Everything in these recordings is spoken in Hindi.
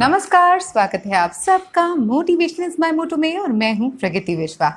नमस्कार, स्वागत है आप सबका मोटिवेशन इज माय मोटो में और मैं हूं प्रगति विश्वा।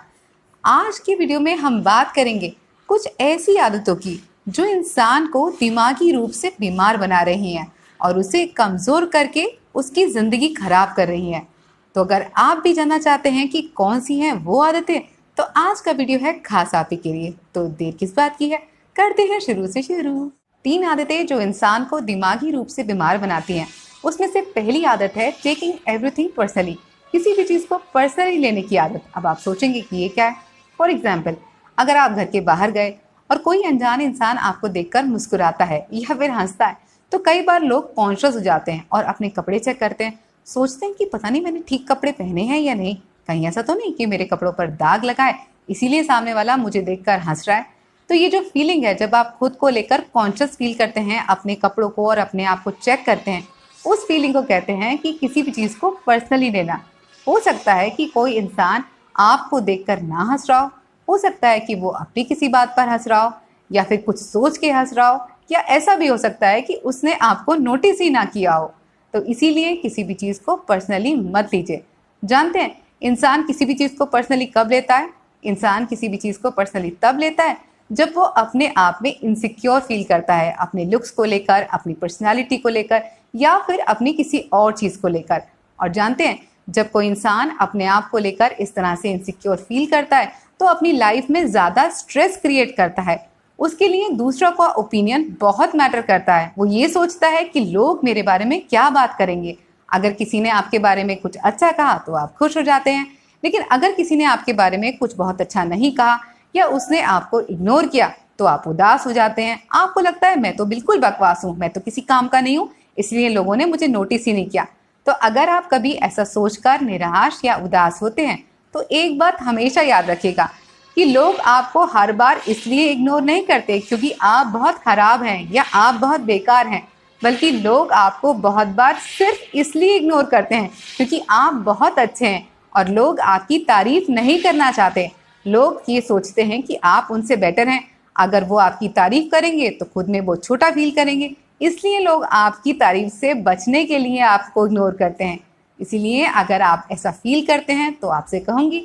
आज की वीडियो में हम बात करेंगे कुछ ऐसी आदतों की जो इंसान को दिमागी रूप से बीमार बना रही हैं और उसे कमज़ोर करके उसकी ज़िंदगी खराब कर रही हैं। तो अगर आप भी जानना चाहते हैं कि कौन सी हैं वो आदतें, तो आज का वीडियो है खास आप ही के लिए। तो देर किस बात की है, करते हैं शुरू से शुरू। 3 आदतें जो इंसान को दिमागी रूप से बीमार बनाती हैं। उसमें से पहली आदत है टेकिंग एवरीथिंग पर्सनली, किसी भी चीज़ को पर्सनली लेने की आदत। अब आप सोचेंगे कि ये क्या है। फॉर एग्जाम्पल, अगर आप घर के बाहर गए और कोई अनजान इंसान आपको देखकर मुस्कुराता है या फिर हंसता है, तो कई बार लोग कॉन्शियस हो जाते हैं और अपने कपड़े चेक करते हैं। सोचते हैं कि पता नहीं मैंने ठीक कपड़े पहने हैं या नहीं, कहीं ऐसा तो नहीं कि मेरे कपड़ों पर दाग लगा है, इसीलिए सामने वाला मुझे देखकर हंस रहा है। तो ये जो फीलिंग है, जब आप खुद को लेकर कॉन्शियस फील करते हैं, अपने कपड़ों को और अपने आप को चेक करते हैं, उस फीलिंग को कहते हैं कि किसी भी चीज़ को पर्सनली लेना। हो सकता है कि कोई इंसान आपको देखकर ना हंस रहा हो सकता है कि वो अपनी किसी बात पर हंस रहा हो या फिर कुछ सोच के हंस रहा हो, या ऐसा भी हो सकता है कि उसने आपको नोटिस ही ना किया हो। तो इसीलिए किसी भी चीज़ को पर्सनली मत लीजिए। जानते हैं इंसान किसी भी चीज़ को पर्सनली कब लेता है? इंसान किसी भी चीज़ को पर्सनली तब लेता है जब वो अपने आप में इनसिक्योर फील करता है, अपने लुक्स को लेकर, अपनी पर्सनालिटी को लेकर या फिर अपनी किसी और चीज़ को लेकर। और जानते हैं जब कोई इंसान अपने आप को लेकर इस तरह से इनसिक्योर फील करता है तो अपनी लाइफ में ज़्यादा स्ट्रेस क्रिएट करता है। उसके लिए दूसरों का ओपिनियन बहुत मैटर करता है। वो ये सोचता है कि लोग मेरे बारे में क्या बात करेंगे। अगर किसी ने आपके बारे में कुछ अच्छा कहा तो आप खुश हो जाते हैं, लेकिन अगर किसी ने आपके बारे में कुछ बहुत अच्छा नहीं कहा या उसने आपको इग्नोर किया तो आप उदास हो जाते हैं। आपको लगता है मैं तो बिल्कुल बकवास हूँ, मैं तो किसी काम का नहीं हूँ, इसलिए लोगों ने मुझे नोटिस ही नहीं किया। तो अगर आप कभी ऐसा सोचकर निराश या उदास होते हैं तो एक बात हमेशा याद रखिएगा कि लोग आपको हर बार इसलिए इग्नोर नहीं करते क्योंकि आप बहुत खराब हैं या आप बहुत बेकार हैं, बल्कि लोग आपको बहुत बार सिर्फ इसलिए इग्नोर करते हैं क्योंकि आप बहुत अच्छे हैं और लोग आपकी तारीफ नहीं करना चाहते। लोग ये सोचते हैं कि आप उनसे बेटर हैं। अगर वो आपकी तारीफ करेंगे तो खुद में वो छोटा फील करेंगे, इसलिए लोग आपकी तारीफ से बचने के लिए आपको इग्नोर करते हैं। इसीलिए अगर आप ऐसा फील करते हैं तो आपसे कहूँगी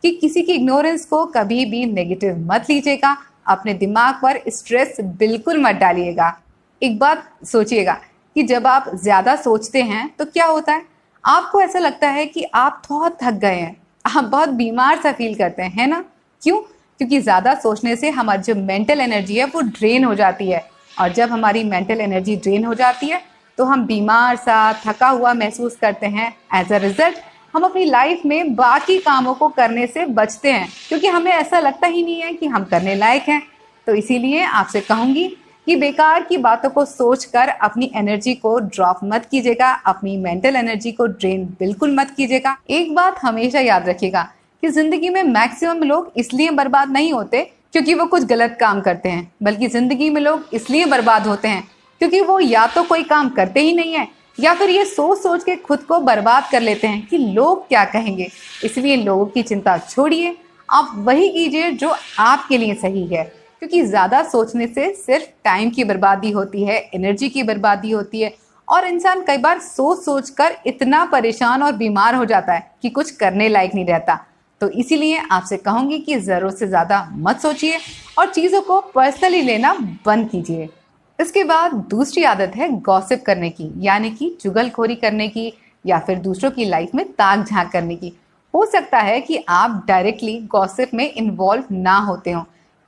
कि किसी की इग्नोरेंस को कभी भी नेगेटिव मत लीजिएगा। अपने दिमाग पर स्ट्रेस बिल्कुल मत डालिएगा। एक बात सोचिएगा कि जब आप ज़्यादा सोचते हैं तो क्या होता है, आपको ऐसा लगता है कि आप बहुत थक गए हैं, आप बहुत बीमार सा फील करते हैं, है ना? क्यों? क्योंकि ज़्यादा सोचने से हमारी जो मेंटल एनर्जी है वो ड्रेन हो जाती है, और जब हमारी मेंटल एनर्जी ड्रेन हो जाती है तो हम बीमार सा, थका हुआ महसूस करते हैं। एज अ रिजल्ट हम अपनी लाइफ में बाकी कामों को करने से बचते हैं क्योंकि हमें ऐसा लगता ही नहीं है कि हम करने लायक हैं। तो इसीलिए आपसे कहूँगी कि बेकार की बातों को सोचकर अपनी एनर्जी को ड्रॉप मत कीजिएगा, अपनी मेंटल एनर्जी को ड्रेन बिल्कुल मत कीजिएगा। एक बात हमेशा याद रखिएगा कि ज़िंदगी में मैक्सिमम लोग इसलिए बर्बाद नहीं होते क्योंकि वो कुछ गलत काम करते हैं, बल्कि ज़िंदगी में लोग इसलिए बर्बाद होते हैं क्योंकि वो या तो कोई काम करते ही नहीं है या फिर ये सोच सोच के खुद को बर्बाद कर लेते हैं कि लोग क्या कहेंगे। इसलिए लोगों की चिंता छोड़िए, आप वही कीजिए जो आपके लिए सही है, क्योंकि ज़्यादा सोचने से सिर्फ टाइम की बर्बादी होती है, एनर्जी की बर्बादी होती है, और इंसान कई बार सोच सोच कर इतना परेशान और बीमार हो जाता है कि कुछ करने लायक नहीं रहता। तो इसीलिए आपसे कहूँगी कि ज़रूरत से ज़्यादा मत सोचिए और चीज़ों को पर्सनली लेना बंद कीजिए। इसके बाद दूसरी आदत है गॉसिप करने की, यानी कि चुगलखोरी करने की या फिर दूसरों की लाइफ में ताक झांक करने की। हो सकता है कि आप डायरेक्टली गॉसिप में इन्वॉल्व ना होते हों,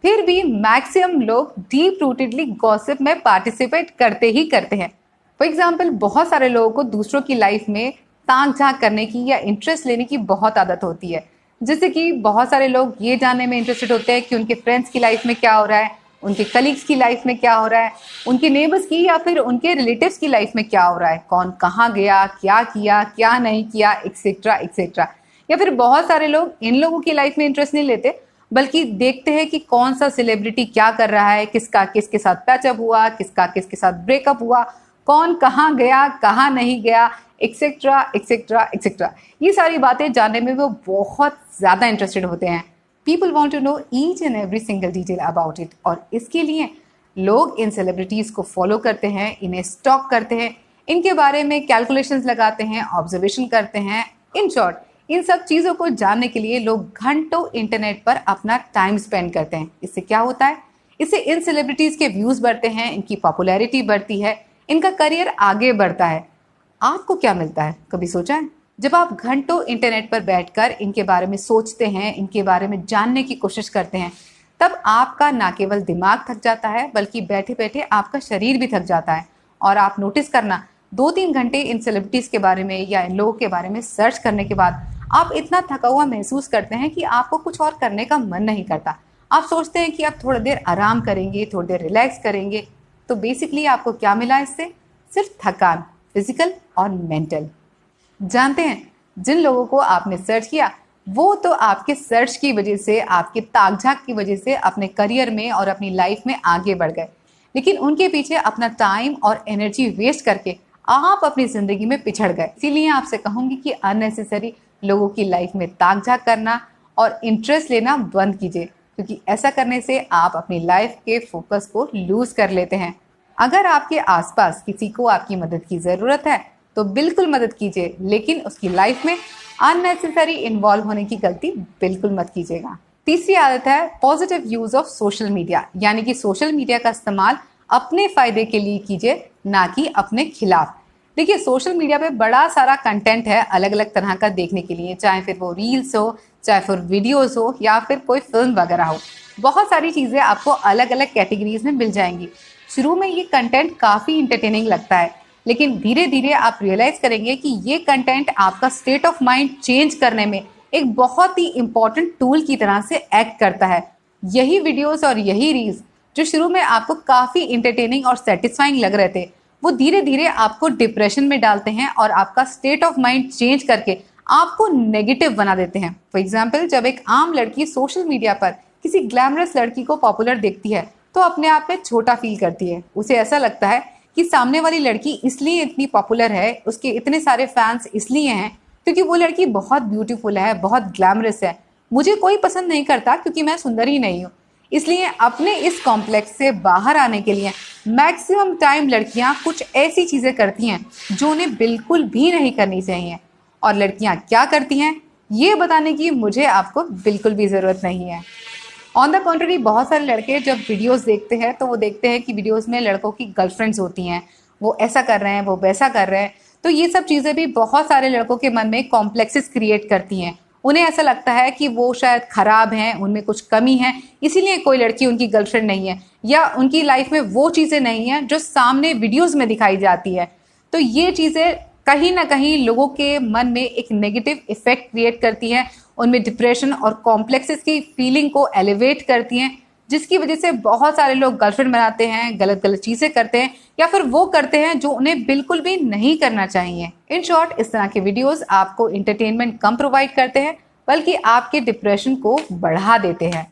फिर भी मैक्सिमम लोग डीप रूटेडली गॉसिप में पार्टिसिपेट करते ही करते हैं। फॉर एग्जाम्पल, बहुत सारे लोगों को दूसरों की लाइफ में ताक झांक करने की या इंटरेस्ट लेने की बहुत आदत होती है। जैसे कि बहुत सारे लोग ये जानने में इंटरेस्टेड होते हैं कि उनके फ्रेंड्स की लाइफ में क्या हो रहा है, उनके कलीग्स की लाइफ में क्या हो रहा है, उनके नेबर्स की या फिर उनके रिलेटिव्स की लाइफ में क्या हो रहा है, कौन कहाँ गया, क्या किया, क्या नहीं किया, एक्सेट्रा एक्सेट्रा। या फिर बहुत सारे लोग इन लोगों की लाइफ में इंटरेस्ट नहीं लेते, बल्कि देखते हैं कि कौन सा सेलिब्रिटी क्या कर रहा है, किसका किसके साथ पैचअप हुआ, किसका किसके साथ ब्रेकअप हुआ, कौन कहाँ गया, कहाँ नहीं गया, एक्सेट्रा एक्सेट्रा एक्सेट्रा। ये सारी बातें जानने में वो बहुत ज़्यादा इंटरेस्टेड होते हैं। People want to know each and every single detail about it, और इसके लिए लोग इन सेलिब्रिटीज़ को फॉलो करते हैं, इन्हें स्टॉक करते हैं, इनके बारे में कैलकुलेशंस लगाते हैं, ऑब्जर्वेशन करते हैं। इन शॉर्ट, इन सब चीज़ों को जानने के लिए लोग घंटों इंटरनेट पर अपना टाइम स्पेंड करते हैं। इससे क्या होता है? इससे इन सेलिब्रिटीज़ के व्यूज़ बढ़ते हैं, इनकी पॉपुलैरिटी बढ़ती है, इनका करियर आगे बढ़ता है। आपको क्या मिलता है, कभी सोचा है? जब आप घंटों इंटरनेट पर बैठकर इनके बारे में सोचते हैं, इनके बारे में जानने की कोशिश करते हैं, तब आपका ना केवल दिमाग थक जाता है बल्कि बैठे बैठे आपका शरीर भी थक जाता है। और आप नोटिस करना, 2-3 घंटे इन सेलिब्रिटीज़ के बारे में या इन लोगों के बारे में सर्च करने के बाद आप इतना थका हुआ महसूस करते हैं कि आपको कुछ और करने का मन नहीं करता। आप सोचते हैं कि आप थोड़ी देर आराम करेंगे, थोड़ी देर रिलैक्स करेंगे। तो बेसिकली आपको क्या मिला इससे? सिर्फ थकान, फिजिकल और मेंटल। जानते हैं, जिन लोगों को आपने सर्च किया वो तो आपके सर्च की वजह से, आपके ताक-झाक की वजह से अपने करियर में और अपनी लाइफ में आगे बढ़ गए, लेकिन उनके पीछे अपना टाइम और एनर्जी वेस्ट करके आप अपनी ज़िंदगी में पिछड़ गए। इसीलिए आपसे कहूँगी कि अननेसेसरी लोगों की लाइफ में ताक-झाक करना और इंटरेस्ट लेना बंद कीजिए, क्योंकि ऐसा करने से आप अपनी लाइफ के फोकस को लूज़ कर लेते हैं। अगर आपके आसपास किसी को आपकी मदद की ज़रूरत है तो बिल्कुल मदद कीजिए, लेकिन उसकी लाइफ में अननेसेसरी इन्वॉल्व होने की गलती बिल्कुल मत कीजिएगा। तीसरी आदत है positive use of social media, यानी कि सोशल मीडिया का इस्तेमाल अपने फायदे के लिए कीजिए, ना कि अपने खिलाफ। देखिए, सोशल मीडिया पे बड़ा सारा कंटेंट है अलग अलग तरह का देखने के लिए, चाहे फिर वो रील्स हो, चाहे फिर वीडियोस हो, या फिर कोई फिल्म वगैरह हो। बहुत सारी चीज़ें आपको अलग अलग कैटेगरीज में मिल जाएंगी। शुरू में ये कंटेंट काफ़ी इंटरटेनिंग लगता है, लेकिन धीरे धीरे आप रियलाइज करेंगे कि ये कंटेंट आपका स्टेट ऑफ माइंड चेंज करने में एक बहुत ही इंपॉर्टेंट टूल की तरह से एक्ट करता है। यही वीडियोस और यही रील्स जो शुरू में आपको काफ़ी इंटरटेनिंग और सेटिस्फाइंग लग रहे थे, वो धीरे धीरे आपको डिप्रेशन में डालते हैं और आपका स्टेट ऑफ माइंड चेंज करके आपको नेगेटिव बना देते हैं। फॉर एग्जाम्पल, जब एक आम लड़की सोशल मीडिया पर किसी ग्लैमरस लड़की को पॉपुलर देखती है तो अपने आप में छोटा फील करती है। उसे ऐसा लगता है कि सामने वाली लड़की इसलिए इतनी पॉपुलर है, उसके इतने सारे फैंस इसलिए हैं क्योंकि वो लड़की बहुत ब्यूटीफुल है, बहुत ग्लैमरस है। मुझे कोई पसंद नहीं करता क्योंकि मैं सुंदर ही नहीं हूँ। इसलिए अपने इस कॉम्प्लेक्स से बाहर आने के लिए मैक्सिमम टाइम लड़कियां कुछ ऐसी चीज़ें करती हैं जो उन्हें बिल्कुल भी नहीं करनी चाहिए। और लड़कियां क्या करती हैं, ये बताने की मुझे आपको बिल्कुल भी ज़रूरत नहीं है। ऑन द कॉन्ट्री, बहुत सारे लड़के जब वीडियोस देखते हैं तो वो देखते हैं कि वीडियोस में लड़कों की गर्लफ्रेंड्स होती हैं, वो ऐसा कर रहे हैं, वो वैसा कर रहे हैं। तो ये सब चीज़ें भी बहुत सारे लड़कों के मन में कॉम्प्लेक्सेस क्रिएट करती हैं। उन्हें ऐसा लगता है कि वो शायद ख़राब हैं, उनमें कुछ कमी है, इसीलिए कोई लड़की उनकी गर्लफ्रेंड नहीं है, या उनकी लाइफ में वो चीज़ें नहीं हैं जो सामने वीडियोज़ में दिखाई जाती है। तो ये चीज़ें कहीं ना कहीं लोगों के मन में एक नेगेटिव इफेक्ट क्रिएट करती हैं, उनमें डिप्रेशन और कॉम्प्लेक्सेस की फीलिंग को एलिवेट करती हैं, जिसकी वजह से बहुत सारे लोग गर्लफ्रेंड बनाते हैं, गलत गलत चीज़ें करते हैं, या फिर वो करते हैं जो उन्हें बिल्कुल भी नहीं करना चाहिए। इन शॉर्ट, इस तरह के वीडियोस आपको इंटरटेनमेंट कम प्रोवाइड करते हैं बल्कि आपके डिप्रेशन को बढ़ा देते हैं।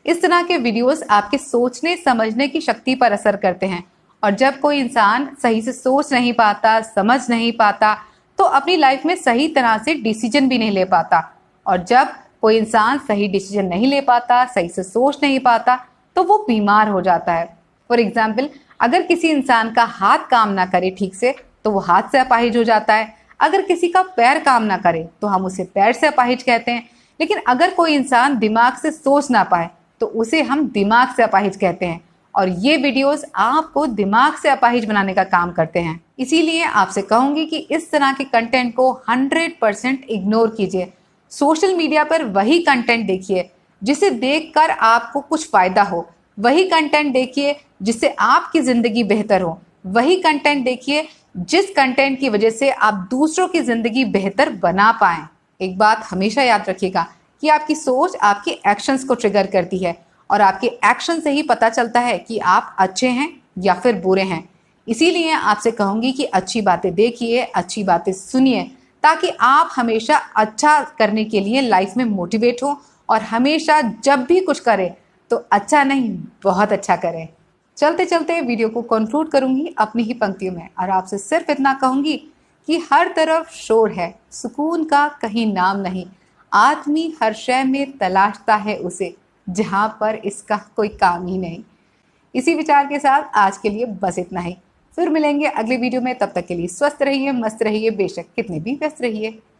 इस तरह के वीडियोस आपके सोचने समझने की शक्ति पर असर करते हैं, और जब कोई इंसान सही से सोच नहीं पाता, समझ नहीं पाता, तो अपनी लाइफ में सही तरह से डिसीजन भी नहीं ले पाता। और जब कोई इंसान सही डिसीजन नहीं ले पाता, सही से सोच नहीं पाता, तो वो बीमार हो जाता है। फॉर एग्जाम्पल, अगर किसी इंसान का हाथ काम ना करे ठीक से तो वो हाथ से अपाहिज हो जाता है। अगर किसी का पैर काम ना करे तो हम उसे पैर से अपाहिज कहते हैं। लेकिन अगर कोई इंसान दिमाग से सोच ना पाए तो उसे हम दिमाग से अपाहिज कहते हैं। और ये वीडियोस आपको दिमाग से अपाहिज बनाने का काम करते हैं। इसीलिए आपसे कहूंगी कि इस तरह के कंटेंट को 100% इग्नोर कीजिए। सोशल मीडिया पर वही कंटेंट देखिए जिसे देखकर आपको कुछ फायदा हो, वही कंटेंट देखिए जिससे आपकी जिंदगी बेहतर हो, वही कंटेंट देखिए जिस कंटेंट की वजह से आप दूसरों की जिंदगी बेहतर बना पाएं। एक बात हमेशा याद रखिएगा कि आपकी सोच आपके एक्शंस को ट्रिगर करती है, और आपके एक्शन से ही पता चलता है कि आप अच्छे हैं या फिर बुरे हैं। इसीलिए आपसे कहूंगी कि अच्छी बातें देखिए, अच्छी बातें सुनिए, ताकि आप हमेशा अच्छा करने के लिए लाइफ में मोटिवेट हो, और हमेशा जब भी कुछ करें तो अच्छा नहीं, बहुत अच्छा करें। चलते चलते वीडियो को कंक्लूड करूंगी अपनी ही पंक्तियों में, और आपसे सिर्फ इतना कहूंगी कि हर तरफ शोर है, सुकून का कहीं नाम नहीं। आदमी हर शय में तलाशता है उसे, जहां पर इसका कोई काम ही नहीं। इसी विचार के साथ आज के लिए बस इतना ही। फिर मिलेंगे अगले वीडियो में, तब तक के लिए स्वस्थ रहिए, मस्त रहिए, बेशक कितने भी व्यस्त रहिए।